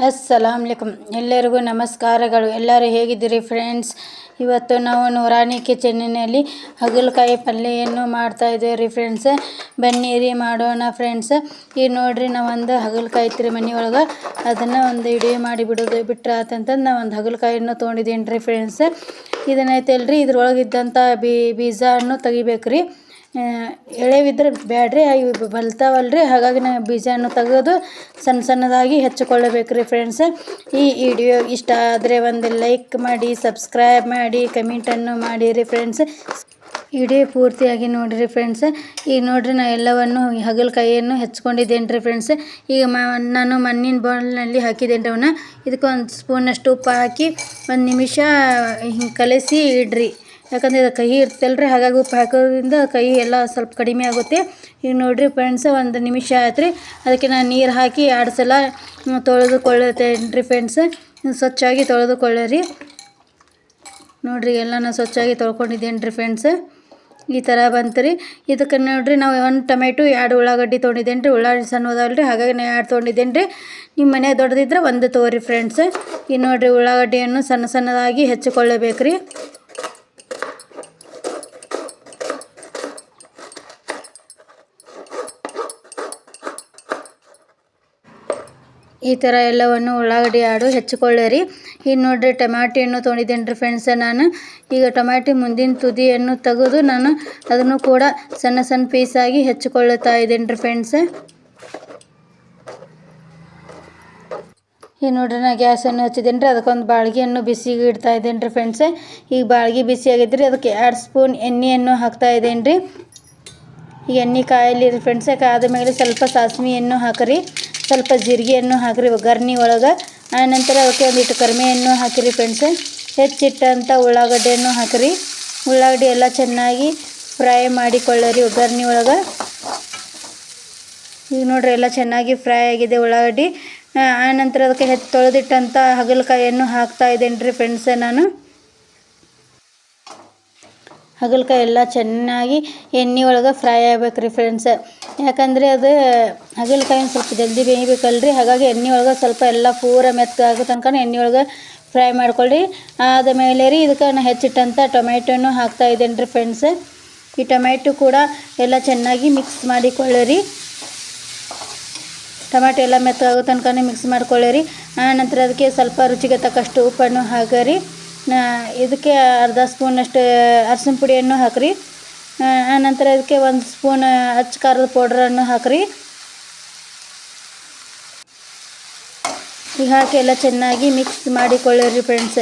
ಅಸ್ಸಲಾಮುಅಲೈಕುಮ್ ಎಲ್ಲರಿಗೂ ನಮಸ್ಕಾರಗಳು. ಎಲ್ಲರೂ ಹೇಗಿದ್ದೀರಿ ಫ್ರೆಂಡ್ಸ್? ಇವತ್ತು ನಾವು ನೂರಾನಿ ಕಿಚನ್ನಿನಲ್ಲಿ ಹಾಗಲಕಾಯಿ ಪಲ್ಯವನ್ನು ಮಾಡ್ತಾ ಇದ್ದೇವೆ ಫ್ರೆಂಡ್ಸ್. ಬನ್ನಿರಿ ಮಾಡೋಣ ಫ್ರೆಂಡ್ಸ್. ಈಗ ನೋಡ್ರಿ ನಾವು ಒಂದು ಹಾಗಲಕಾಯಿ ಇತ್ತು ಮನೆ ಒಳಗೆ, ಅದನ್ನು ಒಂದು ವಿಡಿಯೋ ಮಾಡಿ ಬಿಟ್ರೆ ಆತಂತಂದು ನಾವು ಒಂದು ಹಾಗಲಕಾಯನ್ನು ತೊಗೊಂಡಿದ್ದೀನಿ ರೀ ಫ್ರೆಂಡ್ಸ್. ಇದನ್ನೈತಲ್ರಿ ಇದ್ರೊಳಗಿದ್ದಂಥ ಬೀಜವನ್ನು ತೆಗಿಬೇಕ್ರಿ. ಎಳೆವಿದ್ರೆ ಬ್ಯಾಡ್ರಿ, ಇವು ಬಲ್ತಾವಲ್ರಿ, ಹಾಗಾಗಿ ನಾವು ಬೀಜವನ್ನು ತೆಗೆದು ಸಣ್ಣದಾಗಿ ಹೆಚ್ಚಿಕೊಳ್ಳಬೇಕ್ರಿ ಫ್ರೆಂಡ್ಸ್. ಈ ವಿಡಿಯೋ ಇಷ್ಟ ಆದರೆ ಒಂದು ಲೈಕ್ ಮಾಡಿ, ಸಬ್ಸ್ಕ್ರೈಬ್ ಮಾಡಿ, ಕಮೆಂಟನ್ನು ಮಾಡಿರಿ ಫ್ರೆಂಡ್ಸ್. ವಿಡಿಯೋ ಪೂರ್ತಿಯಾಗಿ ನೋಡಿರಿ ಫ್ರೆಂಡ್ಸ್. ಈಗ ನೋಡ್ರಿ ನಾನು ಎಲ್ಲವನ್ನು ಹಾಗಲಕಾಯಿಯನ್ನು ಹೆಚ್ಕೊಂಡಿದ್ದೇನೆ ರೀ ಫ್ರೆಂಡ್ಸ್. ಈಗ ನಾನು ಮಣ್ಣಿನ ಬೌಲ್ನಲ್ಲಿ ಹಾಕಿದ್ದೇನೆ ರೀ ಅವನ್ನ. ಇದಕ್ಕೆ ಒಂದು ಸ್ಪೂನಷ್ಟು ಉಪ್ಪು ಹಾಕಿ ಒಂದು ನಿಮಿಷ ಹಿಂಗೆ ಕಲಸಿ ಇಡ್ರಿ. ಯಾಕಂದರೆ ಇದು ಕಹಿ ಇರ್ತಲ್ರಿ, ಹಾಗಾಗಿ ಉಪ್ಪು ಹಾಕೋದ್ರಿಂದ ಕಹಿ ಎಲ್ಲ ಸ್ವಲ್ಪ ಕಡಿಮೆ ಆಗುತ್ತೆ. ಈಗ ನೋಡಿರಿ ಫ್ರೆಂಡ್ಸ್, ಒಂದು ನಿಮಿಷ ಆಯ್ತು ರೀ. ಅದಕ್ಕೆ ನಾನು ನೀರು ಹಾಕಿ 2 ಸಲ ತೊಳೆದುಕೊಳ್ಳುತ್ತೇನೆ ರೀ ಫ್ರೆಂಡ್ಸ್. ಸ್ವಚ್ಛಾಗಿ ತೊಳೆದುಕೊಳ್ಳಿರಿ. ನೋಡಿರಿ ಎಲ್ಲ ನಾನು ಸ್ವಚ್ಛಾಗಿ ತೊಳ್ಕೊಂಡಿದ್ದೇನೆ ರೀ ಫ್ರೆಂಡ್ಸ್. ಈ ಥರ ಬಂತು ರೀ. ಇದಕ್ಕೆ ನೋಡಿರಿ ನಾವು 1 ಟೊಮೆಟೊ 2 ಉಳ್ಳಾಗಡ್ಡಿ ತೊಗೊಂಡಿದ್ದೇನೆ ರೀ. ಉಳ್ಳಾಗಡ್ಡಿ ಸಣ್ಣದಲ್ರಿ, ಹಾಗಾಗಿ ನಾನು 2 ತೊಗೊಂಡಿದ್ದೇನೆ ರೀ. ನಿಮ್ಮ ಮನೆ ದೊಡ್ಡದಿದ್ರೆ 1 ತೊಗೊರಿ ಫ್ರೆಂಡ್ಸ್. ಈಗ ನೋಡಿರಿ ಉಳ್ಳಾಗಡ್ಡಿಯನ್ನು ಸಣ್ಣದಾಗಿ ಹೆಚ್ಚಿಕೊಳ್ಳಬೇಕು ರೀ. ಈ ಥರ ಎಲ್ಲವನ್ನು ಉಳ್ಳಾಗಡ್ಡಿ 2 ಹೆಚ್ಚಿಕೊಳ್ಳಿರಿ. ಈಗ ನೋಡಿರಿ ಟೊಮ್ಯಾಟಿಯನ್ನು ತೊಗೊಂಡಿದ್ದೇನೆ ರೀ ಫ್ರೆಂಡ್ಸ್ ನಾನು. ಈಗ ಟೊಮ್ಯಾಟಿ ಮುಂದಿನ ತುದಿಯನ್ನು ತೆಗೆದು ನಾನು ಅದನ್ನು ಕೂಡ ಸಣ್ಣ ಪೀಸಾಗಿ ಹೆಚ್ಚಿಕೊಳ್ಳುತ್ತಾ ಇದ್ದೇನೆ ರೀ ಫ್ರೆಂಡ್ಸ್. ಈಗ ನೋಡ್ರಿ ನಾನು ಗ್ಯಾಸನ್ನು ಹಚ್ಚಿದ್ದೇನೆ ರೀ. ಅದಕ್ಕೊಂದು ಬಾಳ್ಗೆಯನ್ನು ಬಿಸಿಗೆ ಇಡ್ತಾ ಇದ್ದೇನೆ ರೀ ಫ್ರೆಂಡ್ಸ್. ಈಗ ಬಾಳ್ಗೆ ಬಿಸಿ ಆಗಿದ್ರಿ, ಅದಕ್ಕೆ 2 ಸ್ಪೂನ್ ಎಣ್ಣೆಯನ್ನು ಹಾಕ್ತಾ ಇದ್ದೇನೆ ರೀ. ಈಗ ಎಣ್ಣೆ ಕಾಯಲಿ ರೀ ಫ್ರೆಂಡ್ಸ್. ಕಾದ ಮೇಲೆ ಸ್ವಲ್ಪ ಸಾಸಿವೆಯನ್ನು ಹಾಕಿರಿ, ಸ್ವಲ್ಪ ಜೀರಿಗೆಯನ್ನು ಹಾಕಿರಿ ಒಗ್ಗರಣೆ ಒಳಗೆ. ಆನಂತರ ಅದಕ್ಕೆ ಒಂದಿಟ್ಟು ಕರಿಬೇವನ್ನು ಹಾಕಿರಿ ಫ್ರೆಂಡ್ಸ್. ಹೆಚ್ಚಿಟ್ಟಂಥ ಉಳ್ಳಾಗಡ್ಡೆಯನ್ನು ಹಾಕಿರಿ. ಉಳ್ಳಾಗಡ್ಡಿ ಎಲ್ಲ ಚೆನ್ನಾಗಿ ಫ್ರೈ ಮಾಡಿಕೊಳ್ಳಿರಿ ಒಗ್ಗರಣೆ ಒಳಗೆ. ಈಗ ನೋಡ್ರಿ ಎಲ್ಲ ಚೆನ್ನಾಗಿ ಫ್ರೈ ಆಗಿದೆ ಉಳ್ಳಾಗಡ್ಡಿ. ಆನಂತರ ಅದಕ್ಕೆ ತೊಳೆದಿಟ್ಟಂಥ ಹಾಗಲಕಾಯಿಯನ್ನು ಹಾಕ್ತಾ ಇದ್ದೇನೆ ರೀ ಫ್ರೆಂಡ್ಸ್ ನಾನು. ಹಾಗಲಕಾಯಿ ಎಲ್ಲ ಚೆನ್ನಾಗಿ ಎಣ್ಣೆ ಒಳಗೆ ಫ್ರೈ ಆಗ್ಬೇಕು ರೀ ಫ್ರೆಂಡ್ಸ್. ಯಾಕಂದರೆ ಅದು ಹಾಗಲಕಾಯಿ ಸ್ವಲ್ಪ ಜಲ್ದಿ ಬೇಯಬೇಕಲ್ರಿ, ಹಾಗಾಗಿ ಎಣ್ಣೆ ಒಳಗೆ ಸ್ವಲ್ಪ ಎಲ್ಲ ಪೂರ ಮೆತ್ತಗಾಗೋ ತನಕ ಎಣ್ಣೆ ಒಳಗೆ ಫ್ರೈ ಮಾಡ್ಕೊಳ್ಳಿ. ಆದಮೇಲೆ ರೀ ಇದಕ್ಕೆ ನಾನು ಹೆಚ್ಚಿಟ್ಟಂಥ ಟೊಮೆಟೊನು ಹಾಕ್ತಾ ಇದ್ದೇನೆ ರೀ ಫ್ರೆಂಡ್ಸ್. ಈ ಟೊಮೆಟೊ ಕೂಡ ಎಲ್ಲ ಚೆನ್ನಾಗಿ ಮಿಕ್ಸ್ ಮಾಡಿಕೊಳ್ಳಿರಿ. ಟೊಮೆಟೊ ಎಲ್ಲ ಮೆತ್ತಗಾಗೋ ತನಕ ಮಿಕ್ಸ್ ಮಾಡ್ಕೊಳ್ಳಿರಿ. ಆನಂತರ ಅದಕ್ಕೆ ಸ್ವಲ್ಪ ರುಚಿಗೆ ತಕ್ಕಷ್ಟು ಉಪ್ಪನ್ನು ಹಾಕಿರಿ. ಇದಕ್ಕೆ 1/2 ಸ್ಪೂನಷ್ಟು ಅರಸಿನ ಪುಡಿಯನ್ನು ಹಾಕಿರಿ. ಆನಂತರ ಇದಕ್ಕೆ 1 ಸ್ಪೂನ್ ಅಚ್ಚ ಖಾರದ ಪೌಡ್ರನ್ನು ಹಾಕಿರಿ. ಈಗ ಹಾಕಿ ಎಲ್ಲ ಚೆನ್ನಾಗಿ ಮಿಕ್ಸ್ ಮಾಡಿಕೊಳ್ಳಿರಿ ಫ್ರೆಂಡ್ಸ್.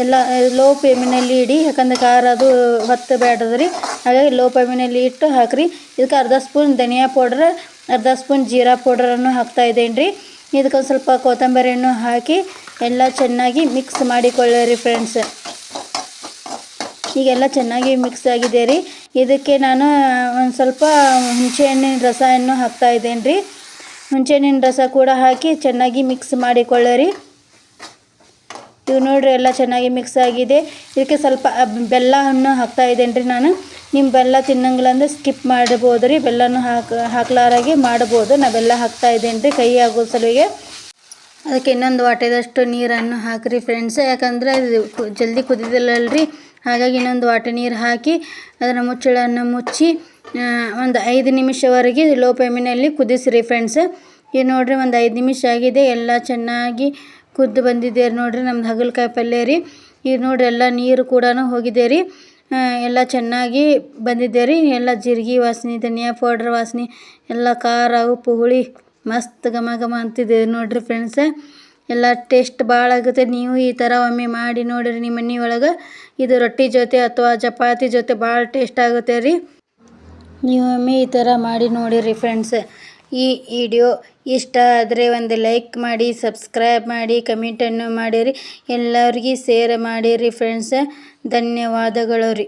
ಎಲ್ಲ ಲೋ ಫ್ಲೇಮಿನಲ್ಲಿ ಇಡಿ, ಯಾಕಂದರೆ ಖಾರ ಅದು ಹೊತ್ತು ಬೇಡದ್ರಿ, ಹಾಗಾಗಿ ಲೋ ಫ್ಲೇಮಿನಲ್ಲಿ ಇಟ್ಟು ಹಾಕಿರಿ. ಇದಕ್ಕೆ 1/2 ಸ್ಪೂನ್ ಧನಿಯಾ ಪೌಡ್ರ್, 1/2 ಸ್ಪೂನ್ ಜೀರಾ ಪೌಡ್ರನ್ನು ಹಾಕ್ತಾ ಇದ್ದೇನೆ ರೀ. ಇದಕ್ಕೊಂದು ಸ್ವಲ್ಪ ಕೊತ್ತಂಬರಿಯನ್ನು ಹಾಕಿ ಎಲ್ಲ ಚೆನ್ನಾಗಿ ಮಿಕ್ಸ್ ಮಾಡಿಕೊಳ್ಳಿರಿ ಫ್ರೆಂಡ್ಸ್. ಈಗೆಲ್ಲ ಚೆನ್ನಾಗಿ ಮಿಕ್ಸ್ ಆಗಿದೆ ರೀ. ಇದಕ್ಕೆ ನಾನು ಒಂದು ಸ್ವಲ್ಪ ಹುಣಸೆಹಣ್ಣಿನ ರಸವನ್ನು ಹಾಕ್ತಾ ಇದ್ದೇನೆ ರೀ. ಹುಣಸೆಹಣ್ಣಿನ ರಸ ಕೂಡ ಹಾಕಿ ಚೆನ್ನಾಗಿ ಮಿಕ್ಸ್ ಮಾಡಿಕೊಳ್ಳಿರಿ. ಇವು ನೋಡ್ರಿ ಎಲ್ಲ ಚೆನ್ನಾಗಿ ಮಿಕ್ಸ್ ಆಗಿದೆ. ಇದಕ್ಕೆ ಸ್ವಲ್ಪ ಬೆಲ್ಲವನ್ನು ಹಾಕ್ತಾ ಇದ್ದೇನೆ ರೀ ನಾನು. ನಿಮ್ಮ ಬೆಲ್ಲ ತಿನ್ನಂಗಿಲ್ಲ ಅಂದರೆ ಸ್ಕಿಪ್ ಮಾಡ್ಬೋದು ರೀ, ಬೆಲ್ಲನೂ ಹಾಕ್ಲಾರಾಗೆ ಮಾಡ್ಬೋದು. ನಾ ಬೆಲ್ಲ ಹಾಕ್ತಾ ಇದ್ದೇನೆ ರೀ ಕಹಿ ಆಗೋ ಸಲುವಾಗಿ. ಅದಕ್ಕೆ ಇನ್ನೊಂದು ವಾಟೆದಷ್ಟು ನೀರನ್ನು ಹಾಕಿರಿ ಫ್ರೆಂಡ್ಸ್. ಯಾಕಂದರೆ ಇದು ಜಲ್ದಿ ಕುದಿದಿಲ್ಲಲ್ರಿ, ಹಾಗಾಗಿ ಇನ್ನೊಂದು ವಾಟೆ ನೀರು ಹಾಕಿ ಅದನ್ನು ಮುಚ್ಚಳನ್ನು ಮುಚ್ಚಿ ಒಂದು 5 ನಿಮಿಷವರೆಗೆ ಲೋ ಫ್ಲೇಮಿನಲ್ಲಿ ಕುದಿಸಿರಿ ಫ್ರೆಂಡ್ಸ್. ಈಗ ನೋಡಿರಿ ಒಂದು 5 ನಿಮಿಷ ಆಗಿದೆ, ಎಲ್ಲ ಚೆನ್ನಾಗಿ ಕುದ್ದು ಬಂದಿದೆ ನೋಡಿರಿ ನಮ್ದು ಹಾಗಲಕಾಯಿ ಪಲ್ಯ ರೀ. ಈಗ ನೋಡಿರಿ ಎಲ್ಲ ನೀರು ಕೂಡ ಹೋಗಿದೆ ರೀ, ಎಲ್ಲ ಚೆನ್ನಾಗಿ ಬಂದಿದೆ ರೀ. ಎಲ್ಲ ಜೀರಿಗೆ ವಾಸನೆ, ಧನಿಯಾ ಪೌಡ್ರ್ ವಾಸನೆ, ಎಲ್ಲ ಖಾರ ಉಪ್ಪು ಹುಳಿ ಮಸ್ತ್ ಘಮ ಅಂತಿದೆ ನೋಡಿರಿ ಫ್ರೆಂಡ್ಸ್. ಎಲ್ಲ ಟೇಸ್ಟ್ ಭಾಳ ಆಗುತ್ತೆ. ನೀವು ಈ ಥರ ಒಮ್ಮೆ ಮಾಡಿ ನೋಡಿರಿ ನಿಮ್ಮ ಮನೆ ಒಳಗೆ. ಇದು ರೊಟ್ಟಿ ಜೊತೆ ಅಥವಾ ಚಪಾತಿ ಜೊತೆ ಭಾಳ ಟೇಸ್ಟ್ ಆಗುತ್ತೆ ರೀ. ನೀವು ಒಮ್ಮೆ ಈ ಥರ ಮಾಡಿ ನೋಡಿರಿ ಫ್ರೆಂಡ್ಸ್. ಈ ವಿಡಿಯೋ ಇಷ್ಟ ಆದರೆ ಒಂದು ಲೈಕ್ ಮಾಡಿ, ಸಬ್ಸ್ಕ್ರೈಬ್ ಮಾಡಿ, ಕಮೆಂಟನ್ನು ಮಾಡಿರಿ. ಎಲ್ಲರಿಗೆ ಶೇರ್ ಮಾಡಿರಿ ಫ್ರೆಂಡ್ಸ್. ಧನ್ಯವಾದಗಳು ರೀ.